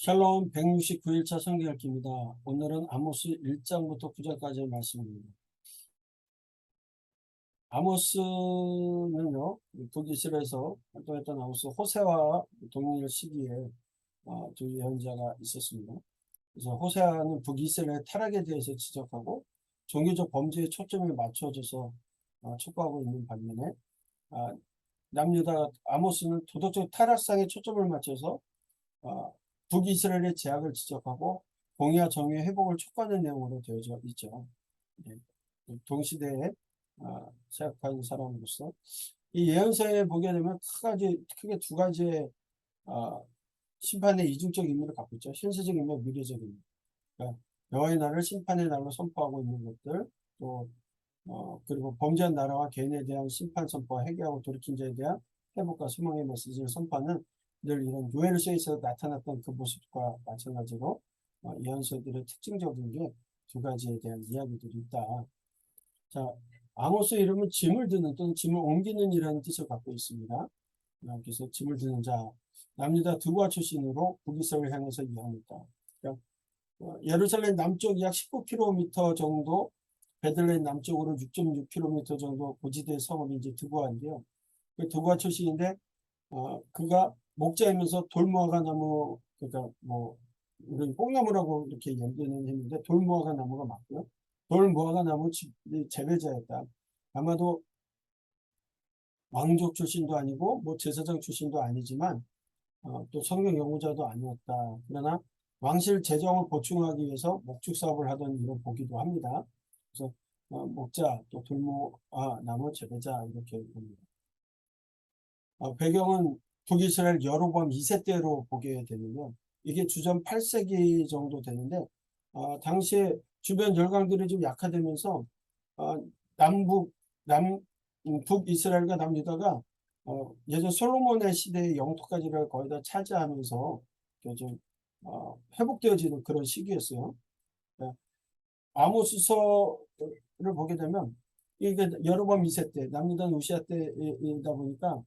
샬롬 169일차 성경읽기입니다. 오늘은 아모스 1장부터 9장까지의 말씀입니다. 아모스는요, 북이스라엘에서 활동했던 아모스 호세와 동일 시기에 두 예언자가 있었습니다. 그래서 호세아는 북이스라엘 타락에 대해서 지적하고 종교적 범죄에 초점을 맞춰줘서 촉구하고 있는 반면에 남유다 아모스는 도덕적 타락상에 초점을 맞춰서 북이스라엘의 제약을 지적하고 공의와 정의의 회복을 촉구하는 내용으로 되어져 있죠. 동시대에 생각하는 사람으로서 이 예언서에 보게 되면 크게 두 가지의 심판의 이중적 의미를 갖고 있죠. 현세적 의미와 미래적 의미. 그러니까 여호와의 날을 심판의 날로 선포하고 있는 것들, 또 그리고 범죄한 나라와 개인에 대한 심판 선포와 회개하고 돌이킨 자에 대한 회복과 소망의 메시지를 선포하는 늘 이런 요엘서에서 나타났던 그 모습과 마찬가지로 예언서들의 특징적인 게 두 가지에 대한 이야기들이 있다. 자, 아모스 이름은 짐을 드는 또는 짐을 옮기는 이라는 뜻을 갖고 있습니다. 그래서 짐을 드는 자, 남유다 드보아 출신으로 북이스라엘을 향해서 이야기했다. 그러니까 예루살렘 남쪽 약 19km 정도, 베들레헴 남쪽으로 6.6km 정도 고지대 성읍이 이제 드보아인데요. 그 드보아 출신인데 그가 목자이면서 돌무화과 나무, 그러니까 우리 뽕나무라고 이렇게 연대는 했는데 돌무화과 나무가 맞고요. 돌무화과 나무 재배자였다. 아마도 왕족 출신도 아니고 제사장 출신도 아니지만 또 성경 연구자도 아니었다. 그러나 왕실 재정을 보충하기 위해서 목축 사업을 하던 일을 보기도 합니다. 그래서 목자 또 돌무화 나무 재배자 이렇게 봅니다. 배경은 북이스라엘 여로보암 2세 때로 보게 되는데요. 이게 주전 8세기 정도 되는데 당시에 주변 열강들이 좀 약화되면서 북이스라엘과 남유다가 예전 솔로몬의 시대의 영토까지를 거의 다 차지하면서 좀 회복되어지는 그런 시기였어요. 아모스서를 보게 되면 이게 여로보암 2세 때 남유다 우시아 때이다 보니까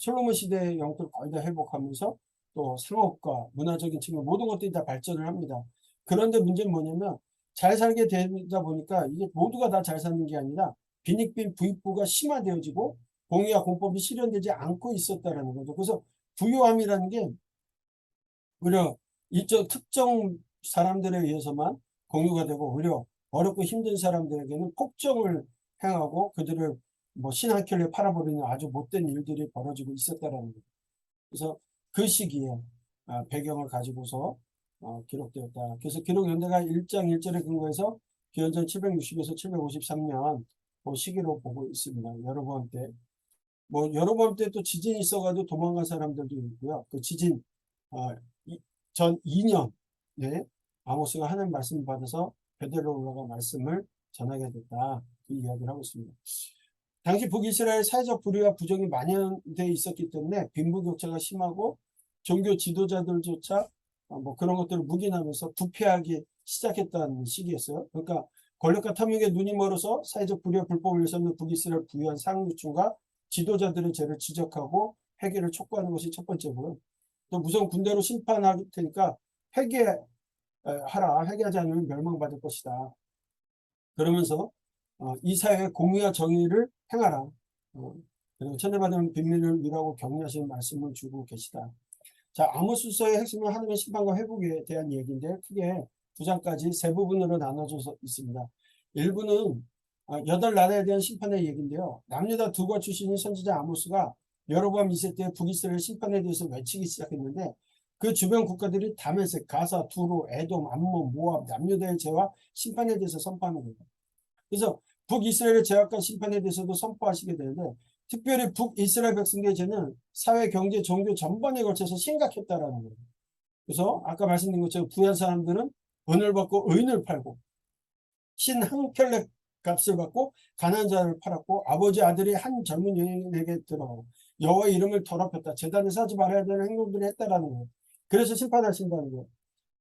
솔로몬 시대의 영토를 거의 다 회복하면서 또 상업과 문화적인 측면 모든 것들이 다 발전을 합니다. 그런데 문제는 뭐냐면 잘 살게 되다 보니까 이게 모두가 다 잘 사는 게 아니라 빈익빈 부익부가 심화되어지고 공의와 공법이 실현되지 않고 있었다라는 거죠. 그래서 부유함이라는 게 오히려 일정 특정 사람들에 의해서만 공유가 되고 오히려 어렵고 힘든 사람들에게는 폭정을 행하고 그들을 신 한 켤레 팔아버리는 아주 못된 일들이 벌어지고 있었다라는 거예요. 그래서 그 시기에 배경을 가지고서 기록되었다. 그래서 기록연대가 1장 1절에 근거해서 기원전 760에서 753년 그 시기로 보고 있습니다. 여로보암 때. 여로보암 때 또 지진이 있어가지고 도망간 사람들도 있고요. 그 지진 전 2년 아모스가 하나님 말씀을 받아서 베델로 올라가 말씀을 전하게 됐다. 이 이야기를 하고 있습니다. 당시 북이스라엘 사회적 불의와 부정이 만연돼 있었기 때문에 빈부격차가 심하고 종교 지도자들조차 그런 것들을 묵인하면서 부패하기 시작했던 시기였어요. 그러니까 권력과 탐욕에 눈이 멀어서 사회적 불의와 불법을 일삼는 북이스라엘 부유한 상류층과 지도자들의 죄를 지적하고 회개를 촉구하는 것이 첫 번째고요. 또 무서운 군대로 심판할 테니까 회개하라. 회개하지 않으면 멸망받을 것이다. 그러면서 이 사회의 공의와 정의를 행하라. 그리고 천대받은 빈민을 위로하고 격려하시는 말씀을 주고 계시다. 자, 아모스서의 핵심은 하나님의 심판과 회복에 대한 얘기인데 크게 두 장까지 세 부분으로 나눠져 있습니다. 일부는 8나라에 대한 심판의 얘기인데요. 남유다 두과 출신인 선지자 아모스가 여로보암 2세 때 북이스라엘 심판에 대해서 외치기 시작했는데 그 주변 국가들이 다메섹, 가사, 두로, 에돔, 암몬, 모압, 남유다의 죄와 심판에 대해서 선포하는 겁니다. 그래서 북이스라엘의 죄악과 심판에 대해서도 선포하시게 되는데 특별히 북이스라엘 백성들의 죄는 사회, 경제, 종교 전반에 걸쳐서 심각했다라는 거예요. 그래서 아까 말씀드린 것처럼 부유한 사람들은 은을 받고 의인을 팔고 신 한 켤레 값을 받고 가난한 자를 팔았고 아버지 아들이 한 젊은 여인에게 들어가고 여호와의 이름을 더럽혔다. 제단에서 하지 말아야 되는 행동들을 했다라는 거예요. 그래서 심판하신다는 거예요.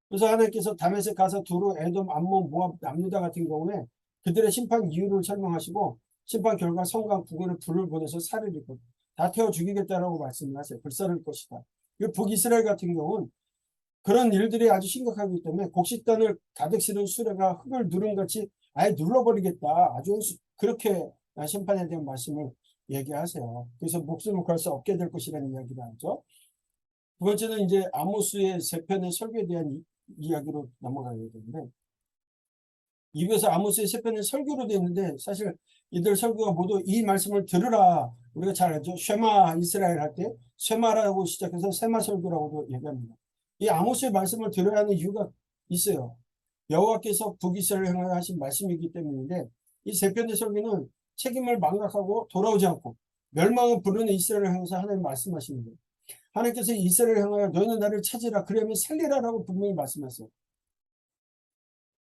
그래서 하나님께서 다메섹, 가사, 두루, 에돔, 암몬, 모압, 남유다 같은 경우에 그들의 심판 이유를 설명하시고 심판 결과 성과 국군을 불을 보내서 살을 입고 다 태워 죽이겠다라고 말씀을 하세요. 불사를 것이다. 이 북이스라엘 같은 경우는 그런 일들이 아주 심각하기 때문에 곡식단을 가득 실은 수레가 흙을 누른 같이 아예 눌러버리겠다. 아주 그렇게 심판에 대한 말씀을 얘기하세요. 그래서 목숨을 걸 수 없게 될 것이라는 이야기를 하죠. 두 번째는 이제 아모스의 세 편의 설교에 대한 이야기로 넘어가야 되는데, 이에서 아모스의 세 편의 설교로 되어 있는데, 사실 이들 설교가 모두 이 말씀을 들으라, 우리가 잘 알죠. 쉐마 이스라엘 할 때 쉐마라고 시작해서 세마 설교라고도 얘기합니다. 이 아모스의 말씀을 들어야 하는 이유가 있어요. 여호와께서 북이스라엘을 향하여 하신 말씀이기 때문인데, 이 세 편의 설교는 책임을 망각하고 돌아오지 않고 멸망을 부르는 이스라엘을 향해서 하나님 말씀하시는 거예요. 하나님께서 이스라엘을 향하여 너희는 나를 찾으라, 그러면 살리라라고 분명히 말씀하세요.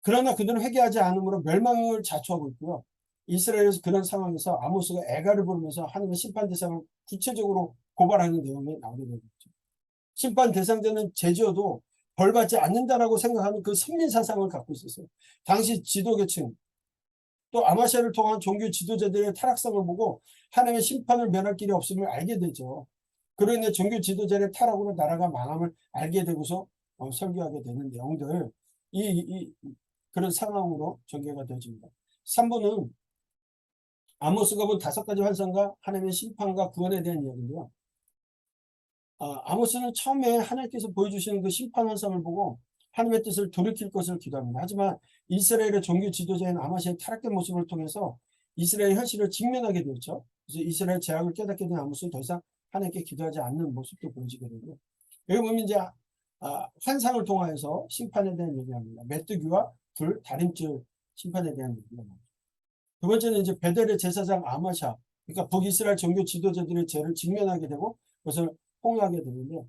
그러나 그들은 회개하지 않으므로 멸망을 자초하고 있고요. 이스라엘에서 그런 상황에서 아모스가 애가를 부르면서 하나님의 심판 대상을 구체적으로 고발하는 내용이 나오게 되겠죠. 심판 대상자는 제지어도 벌받지 않는다라고 생각하는 그 선민 사상을 갖고 있었어요. 당시 지도계층, 또 아마샤를 통한 종교 지도자들의 타락성을 보고 하나님의 심판을 면할 길이 없음을 알게 되죠. 그로 인해 종교 지도자의 타락으로 나라가 망함을 알게 되고서 설교하게 되는 내용들, 그런 상황으로 전개가 되어집니다. 3부는 아모스가 본 5가지 환상과 하나님의 심판과 구원에 대한 이야기인데요. 아모스는 처음에 하나님께서 보여주시는 그 심판 환상을 보고 하나님의 뜻을 돌이킬 것을 기도합니다. 하지만 이스라엘의 종교 지도자인 아마시아의 타락된 모습을 통해서 이스라엘의 현실을 직면하게 되었죠. 그래서 이스라엘 재앙을 깨닫게 된 아모스는 더 이상 하나님께 기도하지 않는 모습도 보여지게 되고요. 여기 보면 이제 환상을 통하여서 심판에 대한 얘기합니다. 메뚜기와 불, 다림줄 심판에 대한 얘기입니다. 두 번째는 이제 베델의 제사장 아마샤, 그러니까 북이스라엘 종교 지도자들의 죄를 직면하게 되고 그것을 홍하게 되는데,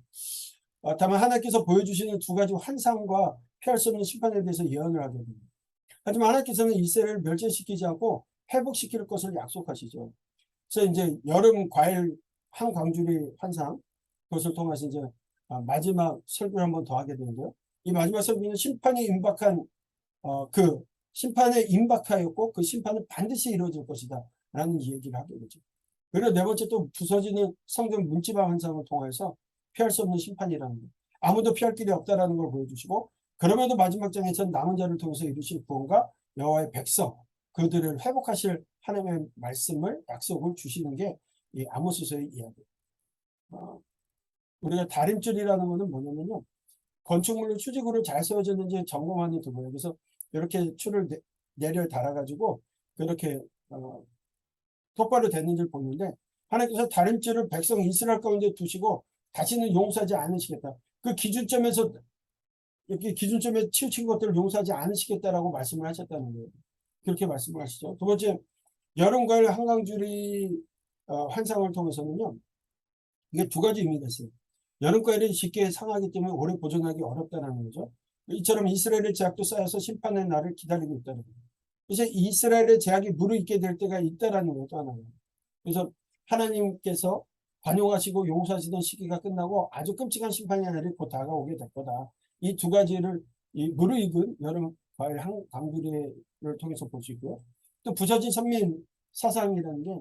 다만 하나님께서 보여주시는 2가지 환상과 피할 수 없는 심판에 대해서 예언을 하게 됩니다. 하지만 하나님께서는 이스라엘을 멸절시키지 않고 회복시킬 것을 약속하시죠. 그래서 이제 여름 과일 한 광주리 환상, 그것을 통해서 이제 마지막 설교를 한번 더 하게 되는데요. 이 마지막 설교는 심판이 임박한 그 심판에 임박하였고 그 심판은 반드시 이루어질 것이다 라는 얘기를 하게 되죠. 그리고 네 번째, 또 부서지는 성전 문지방 환상을 통해서 피할 수 없는 심판이라는 것, 아무도 피할 길이 없다라는 걸 보여주시고, 그럼에도 마지막 장에서는 남은 자를 통해서 이루실 구원과 여호와의 백성, 그들을 회복하실 하나님의 말씀을, 약속을 주시는 게 이 아모스서의 이야기예요. 우리가 다림줄이라는 것은 뭐냐면요, 건축물로 추지구를 잘 세워졌는지 점검하는 도구예요. 그래서 이렇게 줄을 내려 달아가지고 그렇게 똑바로 됐는지를 보는데, 하나님께서 다림줄을 백성 이스라엘 가운데 두시고 다시는 용서하지 않으시겠다. 그 기준점에서 이렇게 기준점에 치우친 것들을 용서하지 않으시겠다라고 말씀을 하셨다는 거예요. 그렇게 말씀을 하시죠. 두 번째, 여름과일 한강줄이 환상을 통해서는요, 이게 2가지 의미가 있어요. 여름과일이 쉽게 상하기 때문에 오래 보존하기 어렵다는 거죠. 이처럼 이스라엘의 제약도 쌓여서 심판의 날을 기다리고 있다는 거예요. 그래서 이스라엘의 제약이 무르익게 될 때가 있다라는 것도 하나예요. 그래서 하나님께서 관용하시고 용서하시던 시기가 끝나고 아주 끔찍한 심판의 날이 곧 다가오게 될 거다. 이 2가지를 이 무르익은 여름 과일 강두리를 통해서 볼 수 있고요. 또 부서진 선민 사상이라는 게,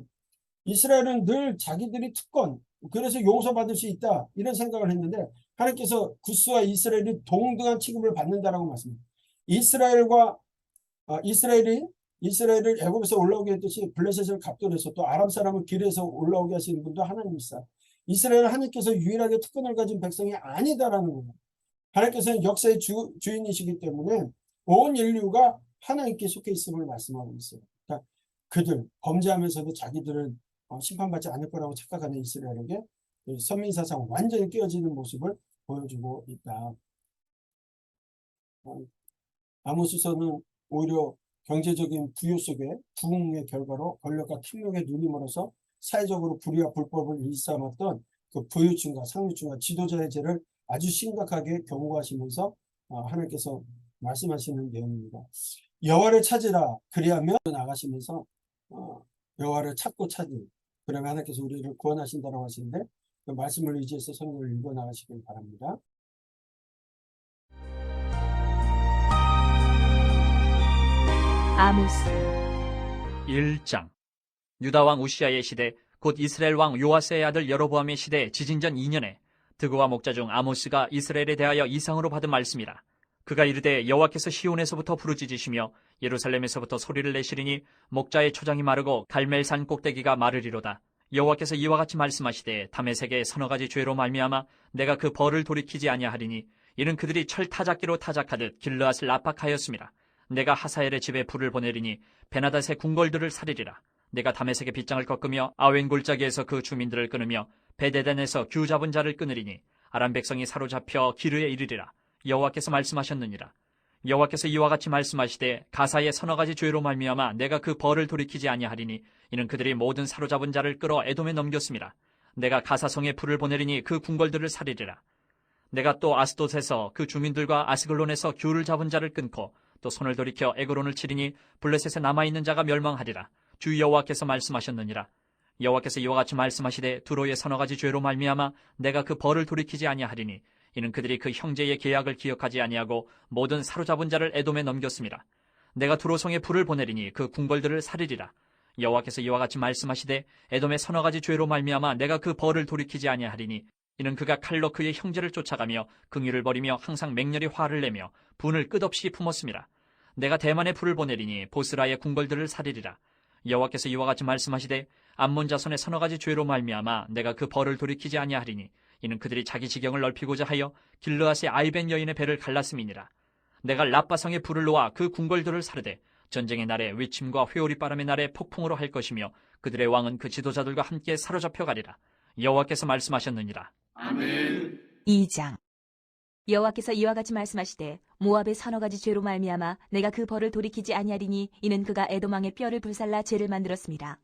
이스라엘은 늘 자기들이 특권, 그래서 용서받을 수 있다 이런 생각을 했는데, 하나님께서 구스와 이스라엘이 동등한 취급을 받는다라고 말씀합니다. 이스라엘을 애굽에서 올라오게 했듯이 블레셋을 갑돌해서 또 아람 사람을 길에서 올라오게 하시는 분도 하나님이시다. 이스라엘은 하나님께서 유일하게 특권을 가진 백성이 아니다라는 거예요. 하나님께서는 역사의 주인이시기 때문에 온 인류가 하나님께 속해 있음을 말씀하고 있어요. 그러니까 그들 범죄하면서도 자기들은 심판받지 않을 거라고 착각하는 이스라엘에게 선민사상 완전히 깨어지는 모습을 보여주고 있다. 아모스서는 오히려 경제적인 부유 속에 부흥의 결과로 권력과 탐욕에 눈이 멀어서 사회적으로 불의와 불법을 일삼았던 그 부유층과 상류층과 지도자의 죄를 아주 심각하게 경고하시면서 하나님께서 말씀하시는 내용입니다. 여호와를 찾으라, 그리하면 나가시면서 여호와를 찾고 찾으니 그러면 하나님께서 우리를 구원하신다고 하시는데, 그 말씀을 의지해서 성경을 읽어 나가시길 바랍니다. 아모스 1장. 유다 왕 우시아의 시대, 곧 이스라엘 왕 요아스의 아들 여로보암의 시대 지진전 2년에 드고와 목자 중 아모스가 이스라엘에 대하여 이상으로 받은 말씀이라. 그가 이르되 여호와께서 시온에서부터 부르짖으시며 예루살렘에서부터 소리를 내시리니 목자의 초장이 마르고 갈멜산 꼭대기가 마르리로다. 여호와께서 이와 같이 말씀하시되 다메섹의 서너 가지 죄로 말미암아 내가 그 벌을 돌이키지 아니하리니 이는 그들이 철 타작기로 타작하듯 길르앗을 압박하였음이라. 내가 하사엘의 집에 불을 보내리니 베나닷의 궁궐들을 살리리라. 내가 다메섹의 빗장을 꺾으며 아웬 골짜기에서 그 주민들을 끊으며 베데덴에서 규 잡은 자를 끊으리니 아람 백성이 사로잡혀 기르에 이르리라. 여호와께서 말씀하셨느니라. 여호와께서 이와 같이 말씀하시되 가사의 서너 가지 죄로 말미암아 내가 그 벌을 돌이키지 아니하리니 이는 그들이 모든 사로잡은 자를 끌어 에돔에 넘겼음이라. 내가 가사성에 불을 보내리니 그 궁궐들을 살리리라. 내가 또 아스돗에서 그 주민들과 아스글론에서 규를 잡은 자를 끊고 또 손을 돌이켜 에그론을 치리니 블레셋에 남아있는 자가 멸망하리라. 주 여호와께서 말씀하셨느니라. 여호와께서 이와 같이 말씀하시되 두로의 서너 가지 죄로 말미암아 내가 그 벌을 돌이키지 아니하리니 이는 그들이 그 형제의 계약을 기억하지 아니하고 모든 사로잡은 자를 에돔에 넘겼음이라. 내가 두로성에 불을 보내리니 그 궁궐들을 살리리라. 여호와께서 이와 같이 말씀하시되 에돔의 서너 가지 죄로 말미암아 내가 그 벌을 돌이키지 아니하리니 이는 그가 칼로 그의 형제를 쫓아가며 긍휼을 버리며 항상 맹렬히 화를 내며 분을 끝없이 품었음이라. 내가 대만에 불을 보내리니 보스라의 궁궐들을 살리리라. 여호와께서 이와 같이 말씀하시되 암몬 자손의 서너 가지 죄로 말미암아 내가 그 벌을 돌이키지 아니하리니 이는 그들이 자기 지경을 넓히고자 하여 길르앗의 아이벤 여인의 배를 갈랐음이니라. 내가 라빠성에 불을 놓아 그 궁궐들을 사르되 전쟁의 날에 위침과 회오리 바람의 날에 폭풍으로 할 것이며 그들의 왕은 그 지도자들과 함께 사로잡혀 가리라. 여호와께서 말씀하셨느니라. 아멘. 2장. 여호와께서 이와 같이 말씀하시되 모압의 서너 가지 죄로 말미암아 내가 그 벌을 돌이키지 아니하리니 이는 그가 에돔 왕의 뼈를 불살라 죄를 만들었습니다.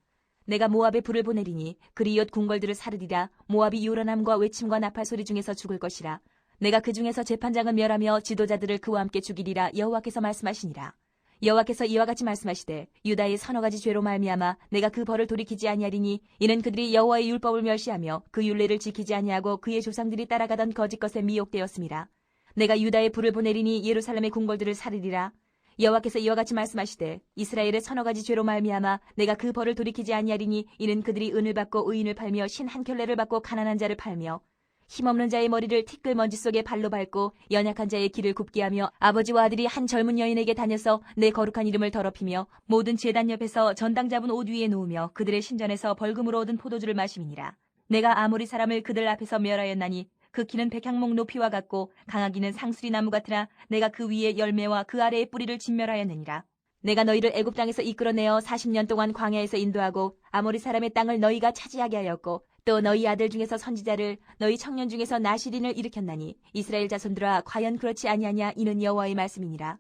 내가 모압에 불을 보내리니 그리옷 궁궐들을 사르리라. 모압이 요란함과 외침과 나팔 소리 중에서 죽을 것이라. 내가 그 중에서 재판장을 멸하며 지도자들을 그와 함께 죽이리라. 여호와께서 말씀하시니라. 여호와께서 이와 같이 말씀하시되 유다의 서너 가지 죄로 말미암아 내가 그 벌을 돌이키지 아니하리니 이는 그들이 여호와의 율법을 멸시하며 그 율례를 지키지 아니하고 그의 조상들이 따라가던 거짓 것에 미혹되었음이라. 내가 유다의 불을 보내리니 예루살렘의 궁궐들을 사르리라. 여호와께서 이와 같이 말씀하시되 이스라엘의 서너 가지 죄로 말미암아 내가 그 벌을 돌이키지 아니하리니 이는 그들이 은을 받고 의인을 팔며 신 한 켤레를 받고 가난한 자를 팔며 힘없는 자의 머리를 티끌 먼지 속에 발로 밟고 연약한 자의 길을 굽게 하며 아버지와 아들이 한 젊은 여인에게 다녀서 내 거룩한 이름을 더럽히며 모든 제단 옆에서 전당 잡은 옷 위에 놓으며 그들의 신전에서 벌금으로 얻은 포도주를 마심이니라. 내가 아모리 사람을 그들 앞에서 멸하였나니 그 키는 백향목 높이와 같고 강하기는 상수리 나무 같으나 내가 그 위에 열매와 그 아래의 뿌리를 진멸하였느니라. 내가 너희를 애굽 땅에서 이끌어내어 40년 동안 광야에서 인도하고 아모리 사람의 땅을 너희가 차지하게 하였고 또 너희 아들 중에서 선지자를 너희 청년 중에서 나실인을 일으켰나니 이스라엘 자손들아 과연 그렇지 아니하냐. 이는 여호와의 말씀이니라.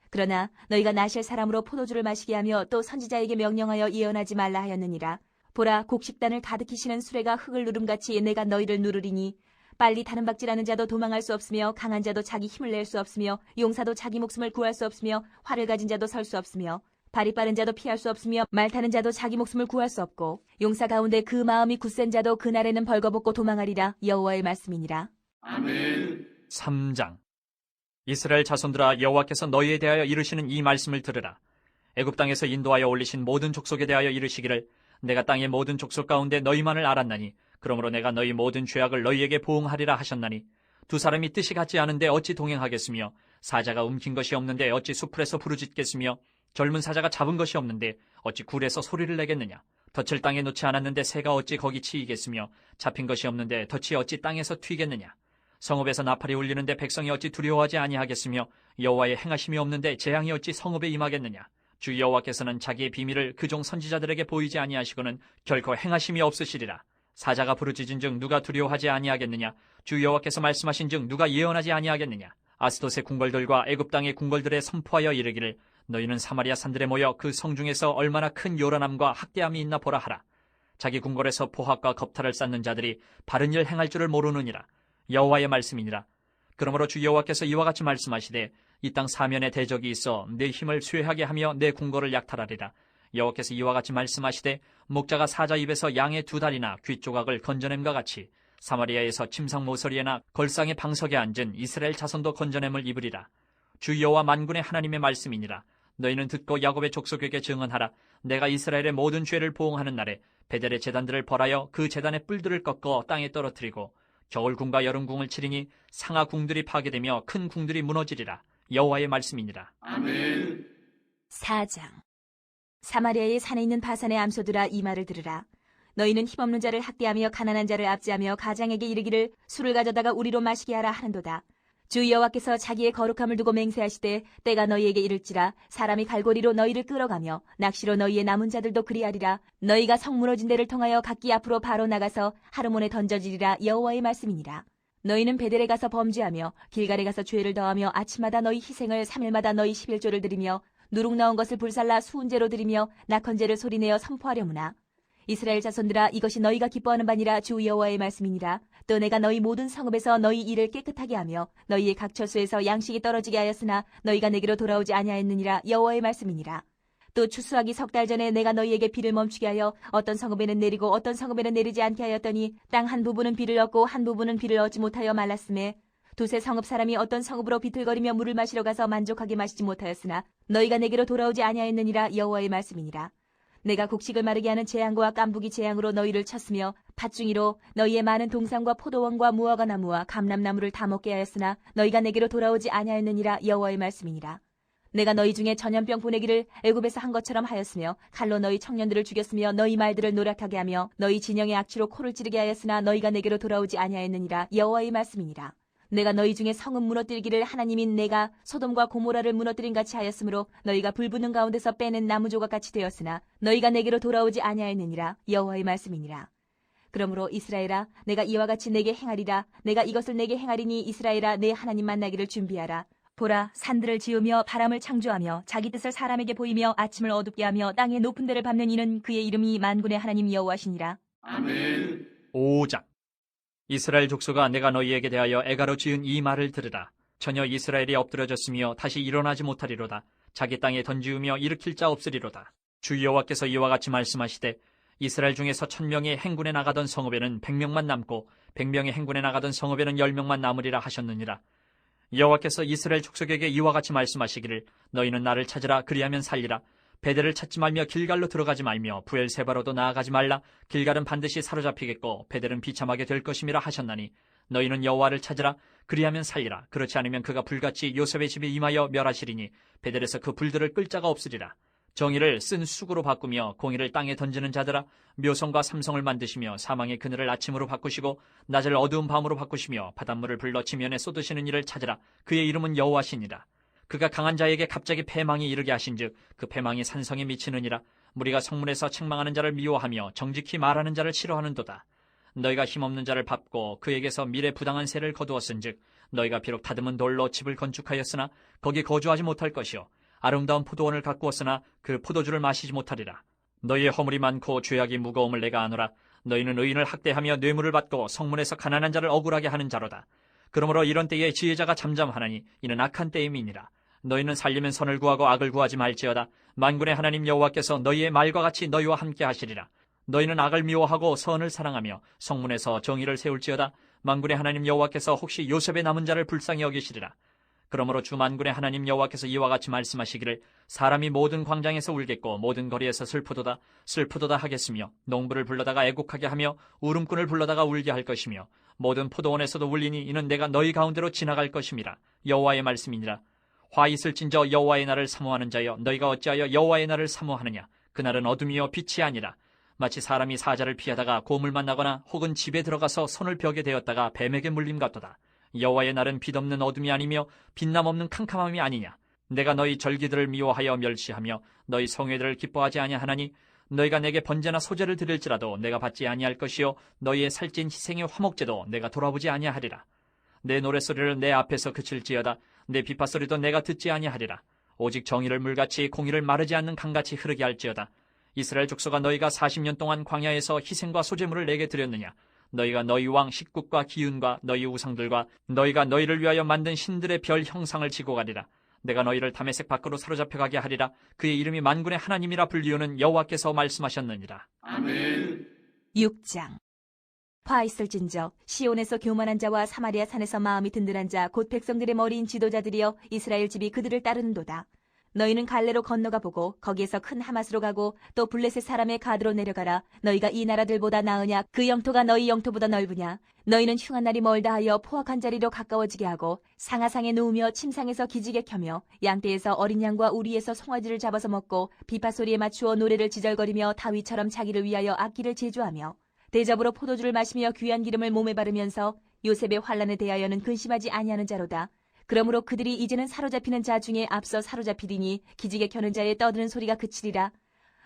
그러나 너희가 나실 사람으로 포도주를 마시게 하며 또 선지자에게 명령하여 예언하지 말라 하였느니라. 보라, 곡식단을 가득히 시는 수레가 흙을 누름같이 내가 너희를 누르리니 빨리 타는 박질하는 자도 도망할 수 없으며 강한 자도 자기 힘을 낼 수 없으며 용사도 자기 목숨을 구할 수 없으며 활을 가진 자도 설 수 없으며 발이 빠른 자도 피할 수 없으며 말 타는 자도 자기 목숨을 구할 수 없고 용사 가운데 그 마음이 굳센 자도 그날에는 벌거벗고 도망하리라. 여호와의 말씀이니라. 아멘. 3장. 이스라엘 자손들아, 여호와께서 너희에 대하여 이르시는 이 말씀을 들으라. 애굽 땅에서 인도하여 올리신 모든 족속에 대하여 이르시기를 내가 땅의 모든 족속 가운데 너희만을 알았나니 그러므로 내가 너희 모든 죄악을 너희에게 보응하리라 하셨나니 두 사람이 뜻이 같지 않은데 어찌 동행하겠으며 사자가 움킨 것이 없는데 어찌 수풀에서 부르짖겠으며 젊은 사자가 잡은 것이 없는데 어찌 굴에서 소리를 내겠느냐. 덫을 땅에 놓지 않았는데 새가 어찌 거기 치이겠으며 잡힌 것이 없는데 덫이 어찌 땅에서 튀겠느냐. 성읍에서 나팔이 울리는데 백성이 어찌 두려워하지 아니하겠으며 여호와의 행하심이 없는데 재앙이 어찌 성읍에 임하겠느냐. 주 여호와께서는 자기의 비밀을 그종 선지자들에게 보이지 아니하시고는 결코 행하심이 없으시리라. 사자가 부르짖은즉 누가 두려워하지 아니하겠느냐. 주 여호와께서 말씀하신즉 누가 예언하지 아니하겠느냐. 아스돗의 궁궐들과 애굽 땅의 궁궐들에 선포하여 이르기를 너희는 사마리아 산들에 모여 그 성중에서 얼마나 큰 요란함과 학대함이 있나 보라 하라. 자기 궁궐에서 포학과 겁탈을 쌓는 자들이 바른 일 행할 줄을 모르느니라. 여호와의 말씀이니라. 그러므로 주 여호와께서 이와 같이 말씀하시되 이 땅 사면에 대적이 있어 내 힘을 쇠하게 하며 내 궁궐을 약탈하리라. 여호와께서 이와 같이 말씀하시되 목자가 사자 입에서 양의 두 다리나 귀 조각을 건져냄과 같이 사마리아에서 침상 모서리에나 걸상의 방석에 앉은 이스라엘 자손도 건져냄을 입으리라. 주 여호와 만군의 하나님의 말씀이니라. 너희는 듣고 야곱의 족속에게 증언하라. 내가 이스라엘의 모든 죄를 보응하는 날에 베델의 제단들을 벌하여 그 제단의 뿔들을 꺾어 땅에 떨어뜨리고 겨울궁과 여름궁을 치리니 상하궁들이 파괴되며 큰 궁들이 무너지리라. 여호와의 말씀이니라. 아멘. 4장. 사마리아의 산에 있는 바산의 암소들아, 이 말을 들으라. 너희는 힘없는 자를 학대하며 가난한 자를 압제하며 가장에게 이르기를 술을 가져다가 우리로 마시게 하라 하는도다. 주 여호와께서 자기의 거룩함을 두고 맹세하시되 때가 너희에게 이를지라. 사람이 갈고리로 너희를 끌어가며 낚시로 너희의 남은 자들도 그리하리라. 너희가 성 무너진 데를 통하여 각기 앞으로 바로 나가서 하르몬에 던져지리라. 여호와의 말씀이니라. 너희는 베델에 가서 범죄하며 길갈에 가서 죄를 더하며 아침마다 너희 희생을 3일마다 너희 11조를 드리며 누룩 나온 것을 불살라 수은제로 드리며 낙헌제를 소리내어 선포하려무나. 이스라엘 자손들아, 이것이 너희가 기뻐하는 바니라. 주 여호와의 말씀이니라. 또 내가 너희 모든 성읍에서 너희 일을 깨끗하게 하며 너희의 각 처소에서 양식이 떨어지게 하였으나 너희가 내게로 돌아오지 아니하였느니라. 여호와의 말씀이니라. 또 추수하기 3달 전에 내가 너희에게 비를 멈추게 하여 어떤 성읍에는 내리고 어떤 성읍에는 내리지 않게 하였더니 땅 한 부분은 비를 얻고 한 부분은 비를 얻지 못하여 말랐음에 두세 성읍 사람이 어떤 성읍으로 비틀거리며 물을 마시러 가서 만족하게 마시지 못하였으나 너희가 내게로 돌아오지 아니하였느니라. 여호와의 말씀이니라. 내가 곡식을 마르게 하는 재앙과 깐부기 재앙으로 너희를 쳤으며 팥중이로 너희의 많은 동산과 포도원과 무화과 나무와 감람나무를 다 먹게 하였으나 너희가 내게로 돌아오지 아니하였느니라. 여호와의 말씀이니라. 내가 너희 중에 전염병 보내기를 애굽에서 한 것처럼 하였으며 칼로 너희 청년들을 죽였으며 너희 말들을 노력하게 하며 너희 진영의 악취로 코를 찌르게 하였으나 너희가 내게로 돌아오지 아니하였느니라. 여호와의 말씀이니라. 내가 너희 중에 성읍 무너뜨리기를 하나님인 내가 소돔과 고모라를 무너뜨린 같이 하였으므로 너희가 불붙는 가운데서 빼낸 나무 조각 같이 되었으나 너희가 내게로 돌아오지 아니하였느니라. 여호와의 말씀이니라. 그러므로 이스라엘아, 내가 이와 같이 내게 행하리라. 내가 이것을 내게 행하리니 이스라엘아, 내 하나님 만나기를 준비하라. 보라, 산들을 지으며 바람을 창조하며 자기 뜻을 사람에게 보이며 아침을 어둡게 하며 땅의 높은 데를 밟는 이는 그의 이름이 만군의 하나님 여호와시니라. 아멘. 5장. 이스라엘 족속아, 내가 너희에게 대하여 애가로 지은 이 말을 들으라. 전혀 이스라엘이 엎드러졌으며 다시 일어나지 못하리로다. 자기 땅에 던지우며 일으킬 자 없으리로다. 주 여호와께서 이와 같이 말씀하시되 이스라엘 중에서 1000명이 행군에 나가던 성읍에는 100명만 남고 100명이 행군에 나가던 성읍에는 10명만 남으리라 하셨느니라. 여호와께서 이스라엘 족속에게 이와 같이 말씀하시기를 너희는 나를 찾으라. 그리하면 살리라. 베델을 찾지 말며 길갈로 들어가지 말며 부엘세바로도 나아가지 말라. 길갈은 반드시 사로잡히겠고 베델은 비참하게 될 것임이라 하셨나니 너희는 여호와를 찾으라. 그리하면 살리라. 그렇지 않으면 그가 불같이 요셉의 집에 임하여 멸하시리니 베델에서 그 불들을 끌 자가 없으리라. 정의를 쓴 쑥으로 바꾸며 공의를 땅에 던지는 자들아, 묘성과 삼성을 만드시며 사망의 그늘을 아침으로 바꾸시고 낮을 어두운 밤으로 바꾸시며 바닷물을 불러 지면에 쏟으시는 이를 찾으라. 그의 이름은 여호와시니라. 그가 강한 자에게 갑자기 패망이 이르게 하신즉 그 패망이 산성에 미치느니라. 무리가 성문에서 책망하는 자를 미워하며 정직히 말하는 자를 싫어하는도다. 너희가 힘없는 자를 밟고 그에게서 미래 부당한 세를 거두었은즉 너희가 비록 다듬은 돌로 집을 건축하였으나 거기 거주하지 못할 것이요 아름다운 포도원을 가꾸었으나 그 포도주를 마시지 못하리라. 너희의 허물이 많고 죄악이 무거움을 내가 아노라. 너희는 의인을 학대하며 뇌물을 받고 성문에서 가난한 자를 억울하게 하는 자로다. 그러므로 이런 때에 지혜자가 잠잠하나니 이는 악한 때임이니라. 너희는 살리면 선을 구하고 악을 구하지 말지어다. 만군의 하나님 여호와께서 너희의 말과 같이 너희와 함께 하시리라. 너희는 악을 미워하고 선을 사랑하며 성문에서 정의를 세울지어다. 만군의 하나님 여호와께서 혹시 요셉의 남은 자를 불쌍히 여기시리라. 그러므로 주 만군의 하나님 여호와께서 이와 같이 말씀하시기를 사람이 모든 광장에서 울겠고 모든 거리에서 슬프도다 슬프도다 하겠으며 농부를 불러다가 애곡하게 하며 울음꾼을 불러다가 울게 할 것이며 모든 포도원에서도 울리니 이는 내가 너희 가운데로 지나갈 것임이라. 여호와의 말씀이니라. 화 있을진저 여호와의 날을 사모하는 자여, 너희가 어찌하여 여호와의 날을 사모하느냐. 그날은 어둠이요 빛이 아니라 마치 사람이 사자를 피하다가 곰을 만나거나 혹은 집에 들어가서 손을 벽에 대었다가 뱀에게 물림 같도다. 여호와의 날은 빛없는 어둠이 아니며 빛남 없는 캄캄함이 아니냐. 내가 너희 절기들을 미워하여 멸시하며 너희 성회들을 기뻐하지 아니하나니 너희가 내게 번제나 소제를 드릴지라도 내가 받지 아니할 것이요 너희의 살찐 희생의 화목제도 내가 돌아보지 아니하리라. 내 노랫소리를 내 앞에서 그칠지어다. 내 비파소리도 내가 듣지 아니하리라. 오직 정의를 물같이 공의를 마르지 않는 강같이 흐르게 할지어다. 이스라엘 족속아, 너희가 40년 동안 광야에서 희생과 소제물을 내게 드렸느냐. 너희가 너희 왕 식국과 기운과 너희 우상들과 너희가 너희를 위하여 만든 신들의 별 형상을 지고 가리라. 내가 너희를 다메섹 밖으로 사로잡혀 가게 하리라. 그의 이름이 만군의 하나님이라 불리우는 여호와께서 말씀하셨느니라. 아멘. 6장. 화 있을진저 시온에서 교만한 자와 사마리아 산에서 마음이 든든한 자 곧 백성들의 머리인 지도자들이여 이스라엘 집이 그들을 따르는도다. 너희는 갈레로 건너가 보고 거기에서 큰 하맛으로 가고 또 블레셋 사람의 가드로 내려가라. 너희가 이 나라들보다 나으냐? 그 영토가 너희 영토보다 넓으냐? 너희는 흉한 날이 멀다 하여 포악한 자리로 가까워지게 하고 상하상에 누우며 침상에서 기지개 켜며 양떼에서 어린 양과 우리에서 송아지를 잡아서 먹고 비파 소리에 맞추어 노래를 지절거리며 다윗처럼 자기를 위하여 악기를 제조하며 대접으로 포도주를 마시며 귀한 기름을 몸에 바르면서 요셉의 환난에 대하여는 근심하지 아니하는 자로다. 그러므로 그들이 이제는 사로잡히는 자 중에 앞서 사로잡히리니 기지개 켜는 자의 떠드는 소리가 그치리라.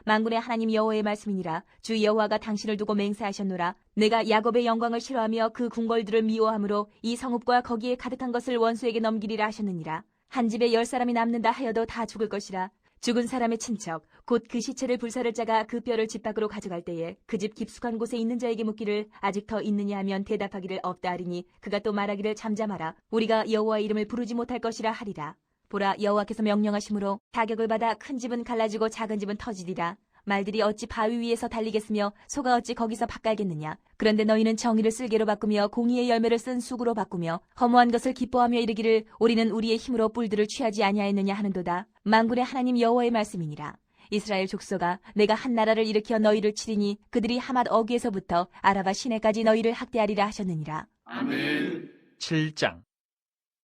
만군의 하나님 여호와의 말씀이니라. 주 여호와가 당신을 두고 맹세하셨노라. 내가 야곱의 영광을 싫어하며 그 궁궐들을 미워함으로 이 성읍과 거기에 가득한 것을 원수에게 넘기리라 하셨느니라. 한 집에 10사람이 남는다 하여도 다 죽을 것이라. 죽은 사람의 친척 곧 그 시체를 불사를 자가 그 뼈를 집 밖으로 가져갈 때에 그 집 깊숙한 곳에 있는 자에게 묻기를 아직 더 있느냐 하면 대답하기를 없다 하리니 그가 또 말하기를 잠잠하라. 우리가 여호와의 이름을 부르지 못할 것이라 하리라. 보라, 여호와께서 명령하심으로 타격을 받아 큰 집은 갈라지고 작은 집은 터지리라. 말들이 어찌 바위 위에서 달리겠으며 소가 어찌 거기서 밭갈겠느냐. 그런데 너희는 정의를 쓸개로 바꾸며 공의의 열매를 쓴 쑥으로 바꾸며 허무한 것을 기뻐하며 이르기를 우리는 우리의 힘으로 뿔들을 취하지 아니하였느냐 하는도다. 만군의 하나님 여호와의 말씀이니라. 이스라엘 족속아, 내가 한 나라를 일으켜 너희를 치리니 그들이 하맛 어귀에서부터 아라바 시내까지 너희를 학대하리라 하셨느니라. 아멘. 7장.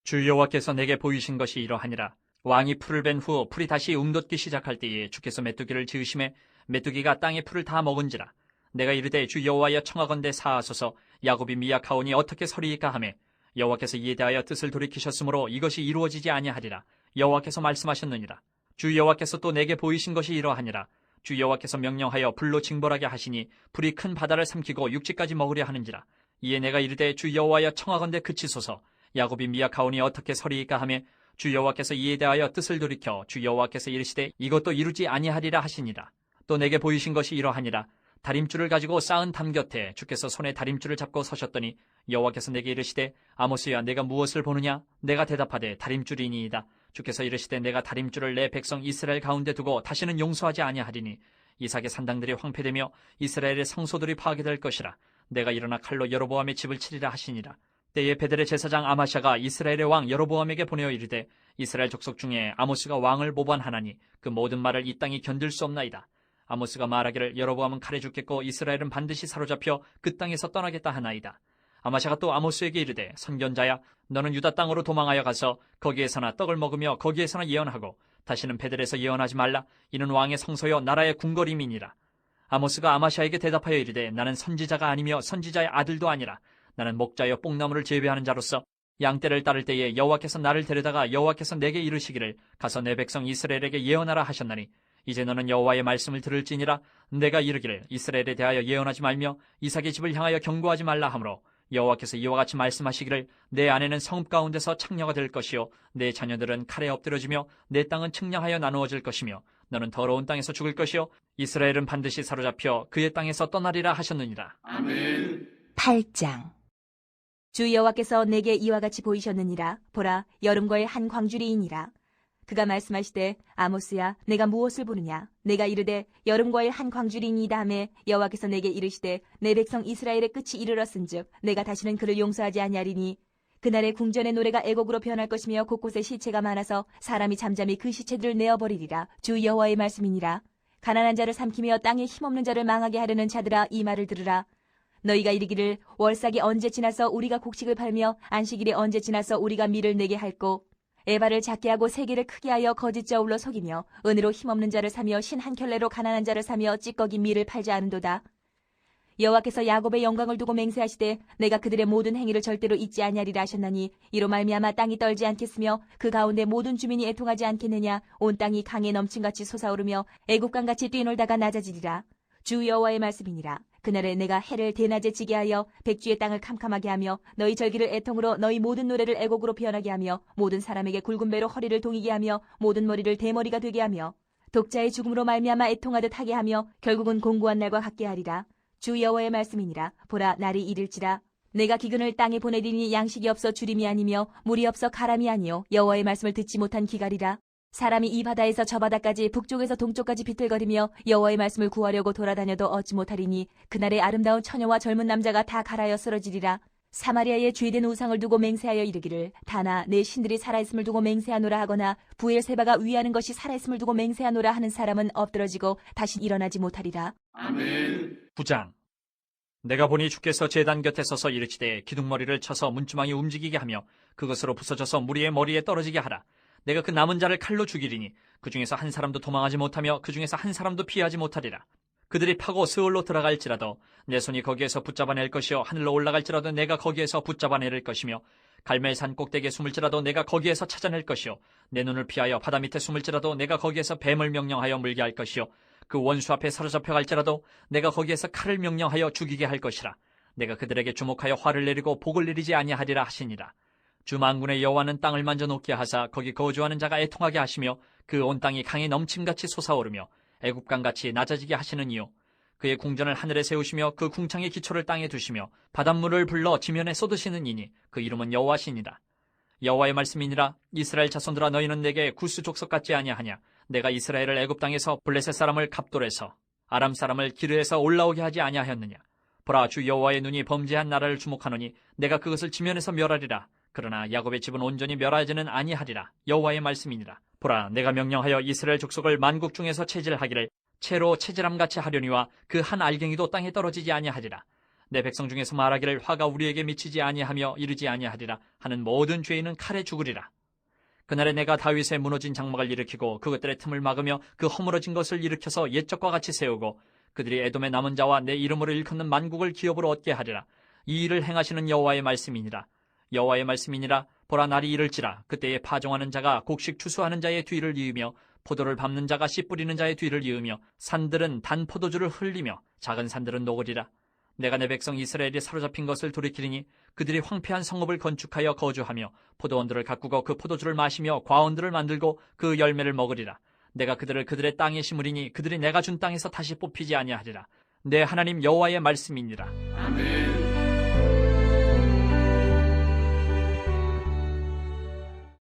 주 여호와께서 내게 보이신 것이 이러하니라. 왕이 풀을 벤 후 풀이 다시 움돋기 시작할 때에 주께서 메뚜기를 지으심에 메뚜기가 땅의 풀을 다 먹은지라. 내가 이르되 주 여호와여 청하건대 사하소서. 야곱이 미약하오니 어떻게 서리이까 하매 여호와께서 이에 대하여 뜻을 돌이키셨으므로 이것이 이루어지지 아니하리라. 여호와께서 말씀하셨느니라. 주 여호와께서 또 내게 보이신 것이 이러하니라. 주 여호와께서 명령하여 불로 징벌하게 하시니 불이 큰 바다를 삼키고 육지까지 먹으려 하는지라. 이에 내가 이르되 주 여호와여 청하건대 그치소서. 야곱이 미약하오니 어떻게 서리이까 하며 주 여호와께서 이에 대하여 뜻을 돌이켜 주 여호와께서 이르시되 이것도 이루지 아니하리라 하시니라. 또 내게 보이신 것이 이러하니라. 다림줄을 가지고 쌓은 담 곁에 주께서 손에 다림줄을 잡고 서셨더니 여호와께서 내게 이르시되 아모스야, 내가 무엇을 보느냐? 내가 대답하되 다림줄이니이다. 주께서 이르시되 내가 다림줄을 내 백성 이스라엘 가운데 두고 다시는 용서하지 아니하리니 이삭의 산당들이 황폐되며 이스라엘의 성소들이 파괴될 것이라. 내가 일어나 칼로 여로보암의 집을 치리라 하시니라. 때에 베델의 제사장 아마샤가 이스라엘의 왕 여로보암에게 보내어 이르되 이스라엘 족속 중에 아모스가 왕을 모반하나니 그 모든 말을 이 땅이 견딜 수 없나이다. 아모스가 말하기를 여로보암은 칼에 죽겠고 이스라엘은 반드시 사로잡혀 그 땅에서 떠나겠다 하나이다. 아마샤가 또 아모스에게 이르되 선견자야, 너는 유다 땅으로 도망하여 가서 거기에서나 떡을 먹으며 거기에서나 예언하고 다시는 베델에서 예언하지 말라. 이는 왕의 성소요 나라의 궁궐임이니라. 아모스가 아마샤에게 대답하여 이르되 나는 선지자가 아니며 선지자의 아들도 아니라 나는 목자여 뽕나무를 재배하는 자로서 양떼를 따를 때에 여호와께서 나를 데려다가 여호와께서 내게 이르시기를 가서 내 백성 이스라엘에게 예언하라 하셨나니 이제 너는 여호와의 말씀을 들을지니라. 내가 이르기를 이스라엘에 대하여 예언하지 말며 이삭의 집을 향하여 경고하지 말라 하므로 여호와께서 이와 같이 말씀하시기를 내 아내는 성읍 가운데서 창녀가 될 것이요 내 자녀들은 칼에 엎드러지며 내 땅은 측량하여 나누어질 것이며 너는 더러운 땅에서 죽을 것이요 이스라엘은 반드시 사로잡혀 그의 땅에서 떠나리라 하셨느니라. 아멘. 8장. 주 여호와께서 내게 이와 같이 보이셨느니라. 보라, 여름거의 한 광주리이니라. 그가 말씀하시되 아모스야, 내가 무엇을 보느냐? 내가 이르되 여름과의 한 광주리이니이다 하매 여호와께서 내게 이르시되 내 백성 이스라엘의 끝이 이르렀은즉 내가 다시는 그를 용서하지 아니하리니 그날의 궁전의 노래가 애곡으로 변할 것이며 곳곳에 시체가 많아서 사람이 잠잠히 그 시체들을 내어버리리라. 주 여호와의 말씀이니라. 가난한 자를 삼키며 땅에 힘없는 자를 망하게 하려는 자들아, 이 말을 들으라. 너희가 이르기를 월삭이 언제 지나서 우리가 곡식을 팔며 안식일이 언제 지나서 우리가 밀을 내게 할꼬. 에바를 작게 하고 세계를 크게 하여 거짓 저울로 속이며 은으로 힘없는 자를 사며 신 한 켤레로 가난한 자를 사며 찌꺼기 밀을 팔지 않은도다. 여호와께서 야곱의 영광을 두고 맹세하시되 내가 그들의 모든 행위를 절대로 잊지 아니하리라 하셨나니 이로 말미암아 땅이 떨지 않겠으며 그 가운데 모든 주민이 애통하지 않겠느냐. 온 땅이 강에 넘침같이 솟아오르며 애국강같이 뛰놀다가 낮아지리라. 주 여호와의 말씀이니라. 그날에 내가 해를 대낮에 지게 하여 백주의 땅을 캄캄하게 하며 너희 절기를 애통으로 너희 모든 노래를 애곡으로 변하게 하며 모든 사람에게 굵은 배로 허리를 동이게 하며 모든 머리를 대머리가 되게 하며 독자의 죽음으로 말미암아 애통하듯 하게 하며 결국은 공고한 날과 같게 하리라. 주 여호와의 말씀이니라. 보라, 날이 이를지라. 내가 기근을 땅에 보내리니 양식이 없어 주림이 아니며 물이 없어 가람이 아니요 여호와의 말씀을 듣지 못한 기갈이라. 사람이 이 바다에서 저 바다까지 북쪽에서 동쪽까지 비틀거리며 여호와의 말씀을 구하려고 돌아다녀도 얻지 못하리니 그날에 아름다운 처녀와 젊은 남자가 다 갈아여 쓰러지리라. 사마리아에 죄된 우상을 두고 맹세하여 이르기를 다나 내 신들이 살아있음을 두고 맹세하노라 하거나 부엘세바가 위하는 것이 살아있음을 두고 맹세하노라 하는 사람은 엎드러지고 다시 일어나지 못하리라. 아멘. 9장. 내가 보니 주께서 제단 곁에 서서 이르시되 기둥머리를 쳐서 문주망이 움직이게 하며 그것으로 부서져서 무리의 머리에 떨어지게 하라. 내가 그 남은 자를 칼로 죽이리니 그 중에서 한 사람도 도망하지 못하며 그 중에서 한 사람도 피하지 못하리라. 그들이 파고 스올로 들어갈지라도 내 손이 거기에서 붙잡아낼 것이요 하늘로 올라갈지라도 내가 거기에서 붙잡아낼 것이며 갈멜산 꼭대기에 숨을지라도 내가 거기에서 찾아낼 것이요 내 눈을 피하여 바다 밑에 숨을지라도 내가 거기에서 뱀을 명령하여 물게 할 것이요 그 원수 앞에 사로잡혀 갈지라도 내가 거기에서 칼을 명령하여 죽이게 할 것이라. 내가 그들에게 주목하여 화를 내리고 복을 내리지 아니하리라 하시니라. 주 만군의 여호와는 땅을 만져 놓게 하사 거기 거주하는 자가 애통하게 하시며 그 온 땅이 강이 넘침같이 솟아오르며 애굽강같이 낮아지게 하시는 이요 그의 궁전을 하늘에 세우시며 그 궁창의 기초를 땅에 두시며 바닷물을 불러 지면에 쏟으시는 이니 그 이름은 여호와시니라. 여호와의 말씀이니라. 이스라엘 자손들아 너희는 내게 구스 족속 같지 아니하냐. 내가 이스라엘을 애굽 땅에서 블레셋 사람을 갑돌에서 아람 사람을 기르에서 올라오게 하지 아니하였느냐. 보라 주 여호와의 눈이 범죄한 나라를 주목하노니 내가 그것을 지면에서 멸하리라. 그러나 야곱의 집은 온전히 멸하지는 아니하리라. 여호와의 말씀이니라. 보라 내가 명령하여 이스라엘 족속을 만국 중에서 체질하기를 채로 체질함같이 하려니와 그 한 알갱이도 땅에 떨어지지 아니하리라. 내 백성 중에서 말하기를 화가 우리에게 미치지 아니하며 이르지 아니하리라 하는 모든 죄인은 칼에 죽으리라. 그날에 내가 다윗의 무너진 장막을 일으키고 그것들의 틈을 막으며 그 허물어진 것을 일으켜서 옛적과 같이 세우고 그들이 에돔의 남은 자와 내 이름으로 일컫는 만국을 기업으로 얻게 하리라. 이 일을 행하시는 여호와의 말씀이니라. 여호와의 말씀이니라. 보라 날이 이를지라. 그때에 파종하는 자가 곡식 추수하는 자의 뒤를 이으며 포도를 밟는 자가 씨 뿌리는 자의 뒤를 이으며 산들은 단 포도주를 흘리며 작은 산들은 녹으리라. 내가 내 백성 이스라엘이 사로잡힌 것을 돌이키리니 그들이 황폐한 성읍을 건축하여 거주하며 포도원들을 가꾸고 그 포도주를 마시며 과원들을 만들고 그 열매를 먹으리라. 내가 그들을 그들의 땅에 심으리니 그들이 내가 준 땅에서 다시 뽑히지 아니하리라. 내 하나님 여호와의 말씀이니라. 아멘.